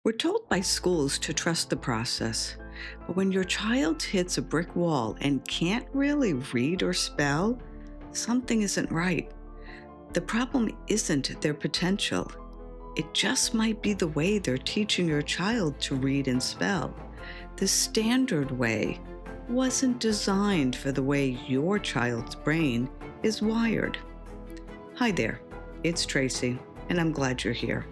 We're told by schools to trust the process, but when your child hits a brick wall and can't really read or spell, something isn't right. The problem isn't their potential. It just might be the way they're teaching your child to read and spell. The standard way wasn't designed for the way your child's brain is wired. Hi there, it's Tracy, and I'm glad you're here.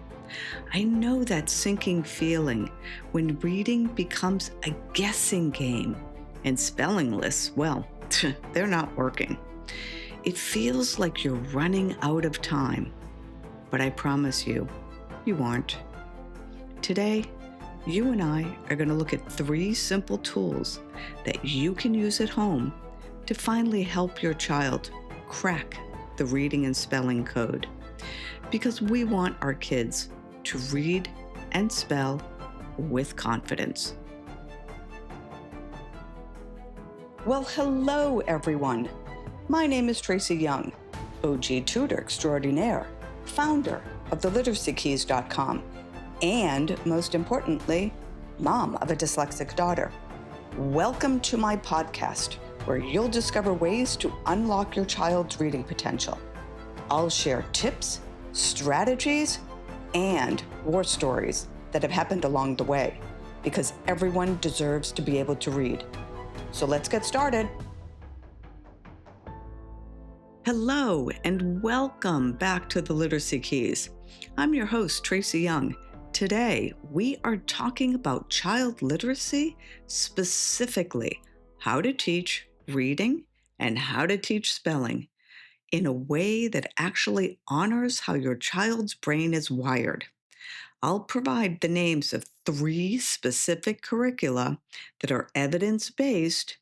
I know that sinking feeling when reading becomes a guessing game and spelling lists, well, they're not working. It feels like you're running out of time, but I promise you, you aren't. Today, you and I are going to look at 3 simple tools that you can use at home to finally help your child crack the reading and spelling code. Because we want our kids to read and spell with confidence. Well, hello, everyone. My name is Tracy Young, OG tutor extraordinaire, founder of theliteracykeys.com, and most importantly, mom of a dyslexic daughter. Welcome to my podcast, where you'll discover ways to unlock your child's reading potential. I'll share tips, strategies, and war stories that have happened along the way, because everyone deserves to be able to read. So let's get started. Hello, and welcome back to the Literacy Keys. I'm your host, Tracy Young. Today, we are talking about child literacy, specifically how to teach reading and how to teach spelling in a way that actually honors how your child's brain is wired. I'll provide the names of 3 specific curricula that are evidence-based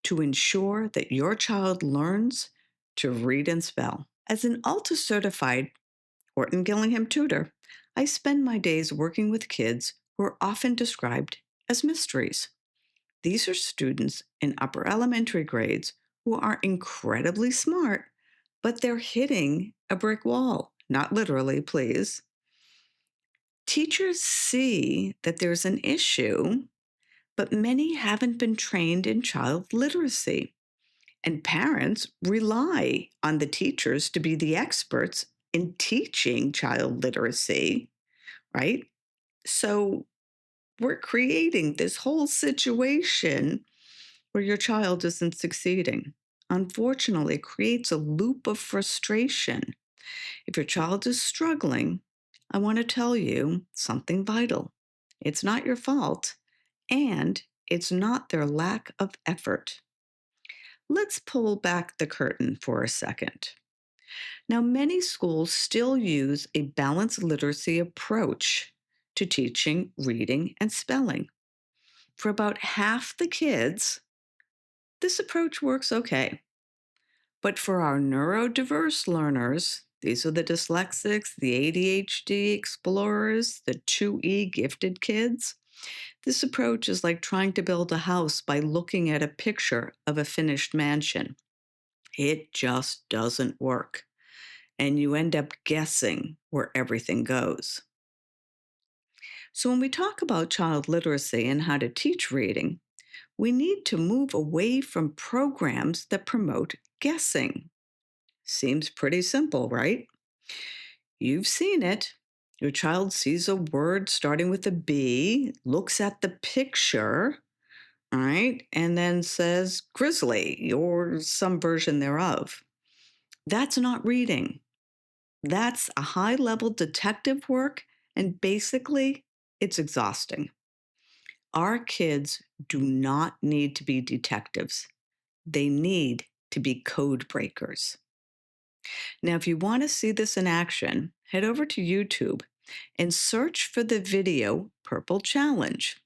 to ensure that your child learns to read and spell. As an ALTA-certified Orton Gillingham tutor, I spend my days working with kids who are often described as mysteries. These are students in upper elementary grades who are incredibly smart, but they're hitting a brick wall. Not literally, please. Teachers see that there's an issue, but many haven't been trained in child literacy. And parents rely on the teachers to be the experts in teaching child literacy, right? So we're creating this whole situation where your child isn't succeeding. Unfortunately, it creates a loop of frustration. If your child is struggling, I want to tell you something vital. It's not your fault, and it's not their lack of effort. Let's pull back the curtain for a second. Now, many schools still use a balanced literacy approach to teaching reading and spelling. For about half the kids, this approach works okay. But for our neurodiverse learners, these are the dyslexics, the ADHD explorers, the 2E gifted kids, this approach is like trying to build a house by looking at a picture of a finished mansion. It just doesn't work, and you end up guessing where everything goes. So when we talk about child literacy and how to teach reading, we need to move away from programs that promote guessing. Seems pretty simple, right? You've seen it. Your child sees a word starting with a B, looks at the picture, all right, and then says grizzly or some version thereof. That's not reading. That's a high-level detective work, and basically, it's exhausting. Our kids do not need to be detectives. They need to be code breakers. Now, if you want to see this in action, head over to YouTube and search for the video Purple Challenge.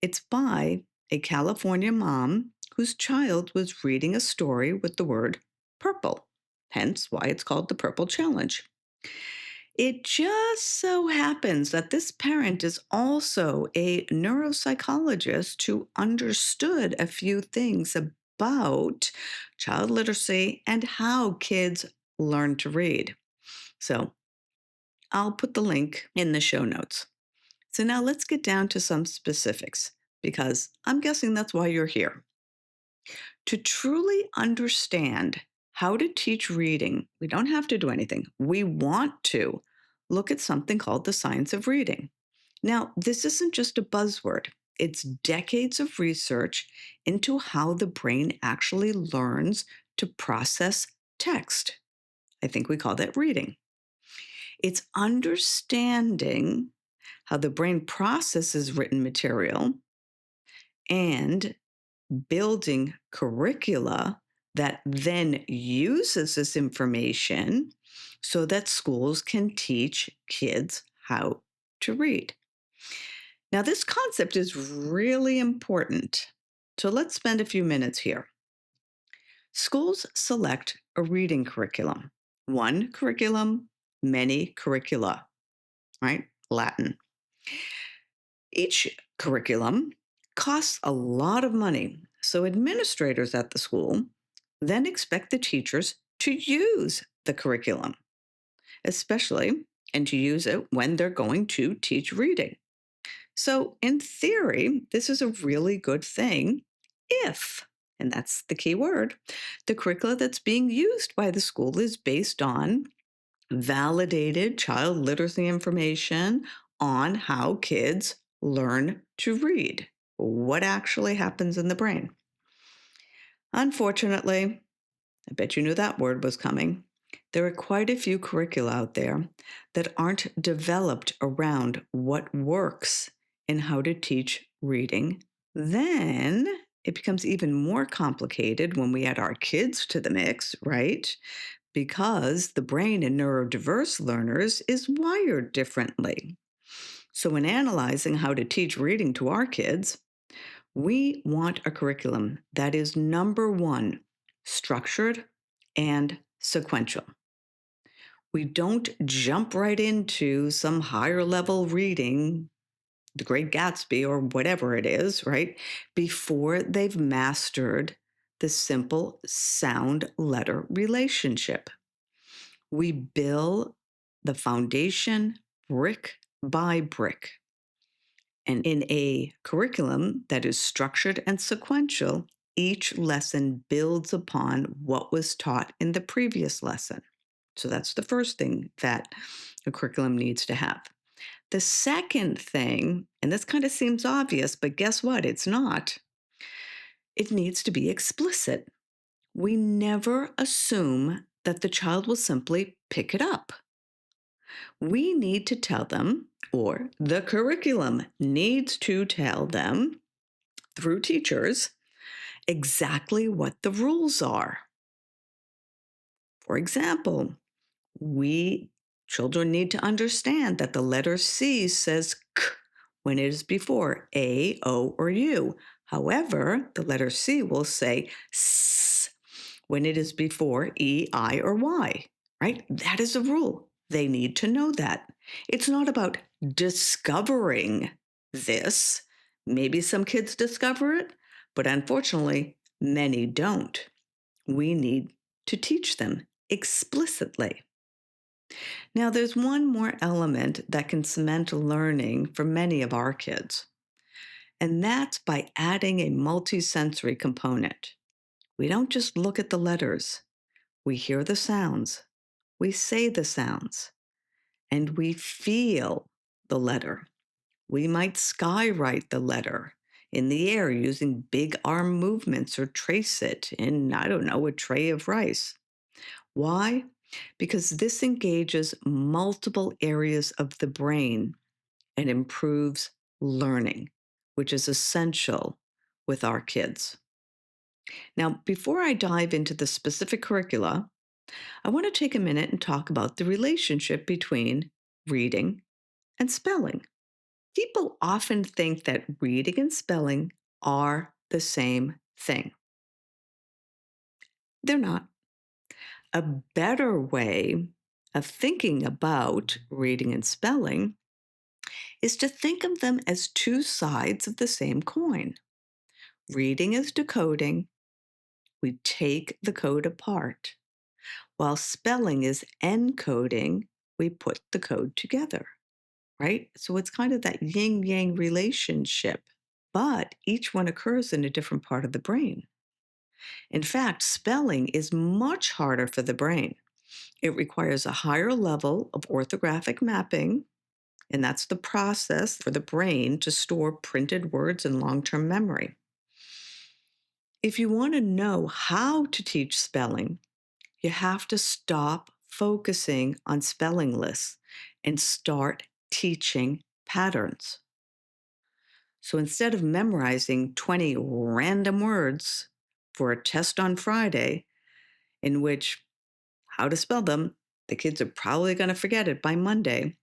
It's by a California mom whose child was reading a story with the word purple, hence why it's called the Purple Challenge. It just so happens that this parent is also a neuropsychologist who understood a few things about child literacy and how kids learn to read. So I'll put the link in the show notes. So now let's get down to some specifics because I'm guessing that's why you're here. To truly understand how to teach reading, we don't have to do anything. We want to look at something called the science of reading. Now, this isn't just a buzzword, it's decades of research into how the brain actually learns to process text. I think we call that reading. It's understanding how the brain processes written material and building curricula that then uses this information so that schools can teach kids how to read. Now, this concept is really important. So let's spend a few minutes here. Schools select a reading curriculum, one curriculum, many curricula, right? Latin. Each curriculum costs a lot of money. So administrators at the school then expect the teachers to use the curriculum, especially and to use it when they're going to teach reading. So, in theory, this is a really good thing if, and that's the key word, the curricula that's being used by the school is based on validated child literacy information on how kids learn to read, what actually happens in the brain. Unfortunately, I bet you knew that word was coming. There are quite a few curricula out there that aren't developed around what works in how to teach reading. Then it becomes even more complicated when we add our kids to the mix, right? Because the brain in neurodiverse learners is wired differently. So, when analyzing how to teach reading to our kids, we want a curriculum that is number one, structured and sequential. We don't jump right into some higher level reading, The Great Gatsby or whatever it is, right? Before they've mastered the simple sound letter relationship. We build the foundation brick by brick. And in a curriculum that is structured and sequential, each lesson builds upon what was taught in the previous lesson. So that's the first thing that a curriculum needs to have. The second thing, and this kind of seems obvious, but guess what? It's not. It needs to be explicit. We never assume that the child will simply pick it up. We need to tell them, or the curriculum needs to tell them through teachers exactly what the rules are. For example, we children need to understand that the letter C says k when it is before A, O, or U. However, the letter C will say S when it is before E, I, or Y, right? That is a rule. They need to know that. It's not about discovering this. Maybe some kids discover it, but unfortunately, many don't. We need to teach them explicitly. Now, there's one more element that can cement learning for many of our kids, and that's by adding a multisensory component. We don't just look at the letters, we hear the sounds, we say the sounds, and we feel the letter. We might skywrite the letter in the air using big arm movements or trace it in, I don't know, a tray of rice. Why? Because this engages multiple areas of the brain and improves learning, which is essential with our kids. Now, before I dive into the specific curricula, I want to take a minute and talk about the relationship between reading and spelling. People often think that reading and spelling are the same thing. They're not. A better way of thinking about reading and spelling is to think of them as two sides of the same coin. Reading is decoding, we take the code apart, while spelling is encoding, we put the code together. right? So it's kind of that yin yang relationship, but each one occurs in a different part of the brain. In fact, spelling is much harder for the brain. It requires a higher level of orthographic mapping, and that's the process for the brain to store printed words in long term memory. If you want to know how to teach spelling, you have to stop focusing on spelling lists and start teaching patterns. So instead of memorizing 20 random words for a test on Friday, in which how to spell them, the kids are probably going to forget it by Monday,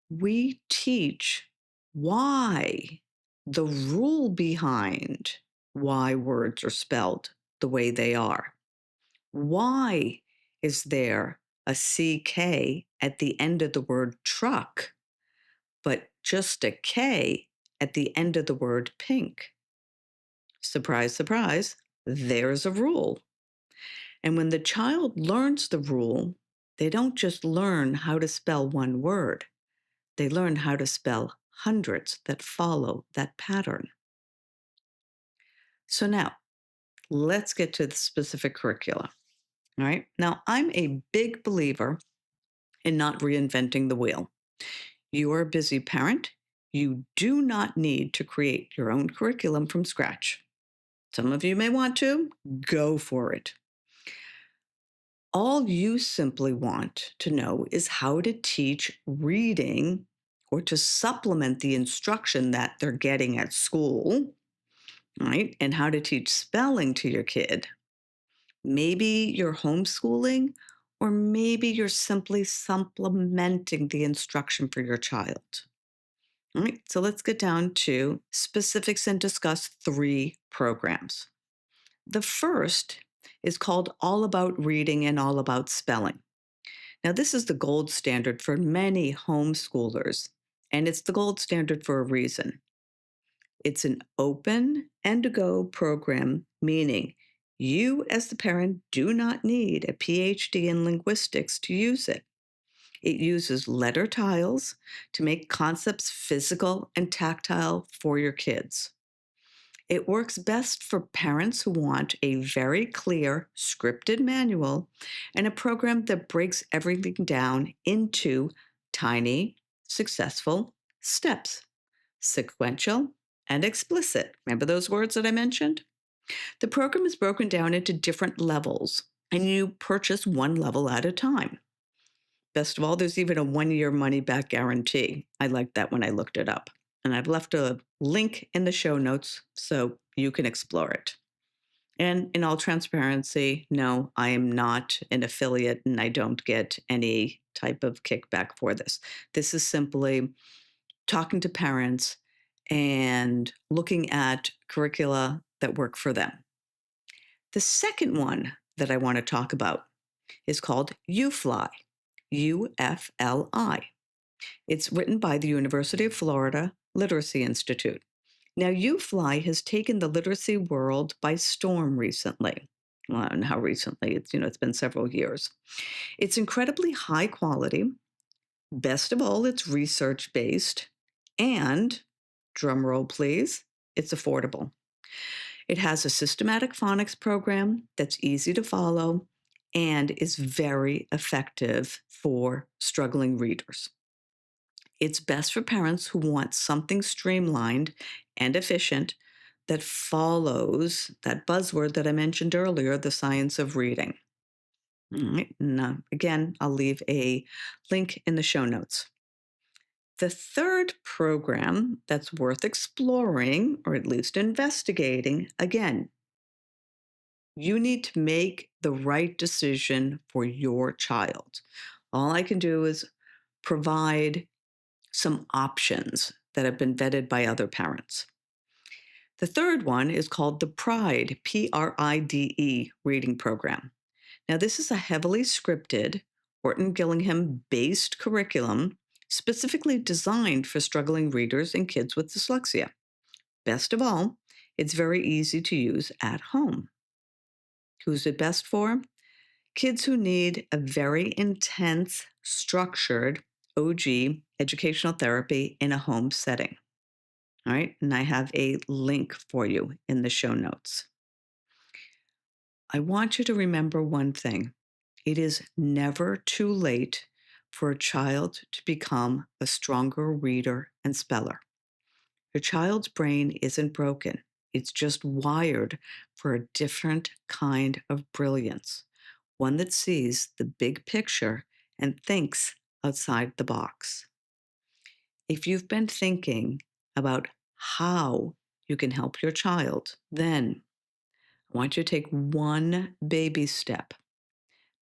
we teach why, the rule behind why words are spelled the way they are. Why is there a CK at the end of the word truck, but just a K at the end of the word pink? Surprise, surprise, there's a rule. And when the child learns the rule, they don't just learn how to spell one word, they learn how to spell hundreds that follow that pattern. So now, let's get to the specific curricula. All right. Now, I'm a big believer in not reinventing the wheel. You are a busy parent. You do not need to create your own curriculum from scratch. Some of you may want to, go for it. All you simply want to know is how to teach reading or to supplement the instruction that they're getting at school, right? And how to teach spelling to your kid. Maybe you're homeschooling, or maybe you're simply supplementing the instruction for your child. All right, so let's get down to specifics and discuss 3 programs. The first is called All About Reading and All About Spelling. Now, this is the gold standard for many homeschoolers, and it's the gold standard for a reason. It's an open and to go program, meaning you, as the parent, do not need a PhD in linguistics to use it. It uses letter tiles to make concepts physical and tactile for your kids. It works best for parents who want a very clear, scripted manual and a program that breaks everything down into tiny, successful steps, sequential and explicit. Remember those words that I mentioned? The program is broken down into different levels, and you purchase one level at a time. Best of all, there's even a 1-year money back guarantee. I liked that when I looked it up. And I've left a link in the show notes so you can explore it. And in all transparency, no, I am not an affiliate and I don't get any type of kickback for this. This is simply talking to parents and looking at curricula that work for them. The second one that I want to talk about is called UFLI, UFLI. It's written by the University of Florida Literacy Institute. Now, UFLI has taken the literacy world by storm recently. Well, and how recently? It's been several years. It's incredibly high quality. Best of all, it's research based, and drum roll, please, it's affordable. It has a systematic phonics program that's easy to follow and is very effective for struggling readers. It's best for parents who want something streamlined and efficient that follows that buzzword that I mentioned earlier, the science of reading. All right. And again, I'll leave a link in the show notes. The third program that's worth exploring, or at least investigating, again, you need to make the right decision for your child. All I can do is provide some options that have been vetted by other parents. The third one is called the PRIDE, PRIDE reading program. Now, this is a heavily scripted, Orton Gillingham based curriculum specifically designed for struggling readers and kids with dyslexia. Best of all, it's very easy to use at home. Who's it best for? Kids who need a very intense, structured, OG, educational therapy in a home setting. All right. And I have a link for you in the show notes. I want you to remember one thing. It is never too late for a child to become a stronger reader and speller. Your child's brain isn't broken. It's just wired for a different kind of brilliance, one that sees the big picture and thinks outside the box. If you've been thinking about how you can help your child, then I want you to take one baby step.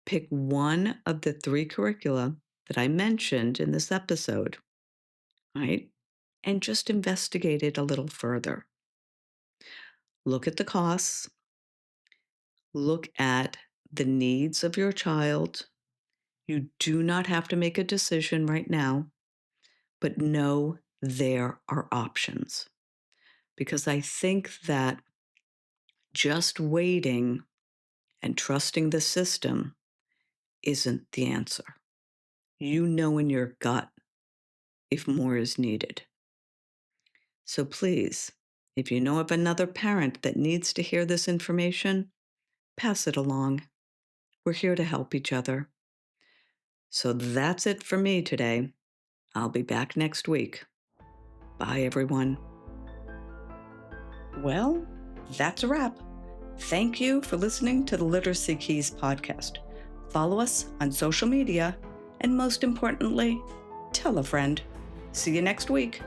Pick one of the 3 curricula that I mentioned in this episode, right? And just investigate it a little further. Look at the costs, look at the needs of your child. You do not have to make a decision right now, but know there are options. Because I think that just waiting and trusting the system isn't the answer. You know in your gut if more is needed. So please, if you know of another parent that needs to hear this information, pass it along. We're here to help each other. So that's it for me today. I'll be back next week. Bye, everyone. Well, that's a wrap. Thank you for listening to the Literacy Keys podcast. Follow us on social media, and most importantly, tell a friend. See you next week.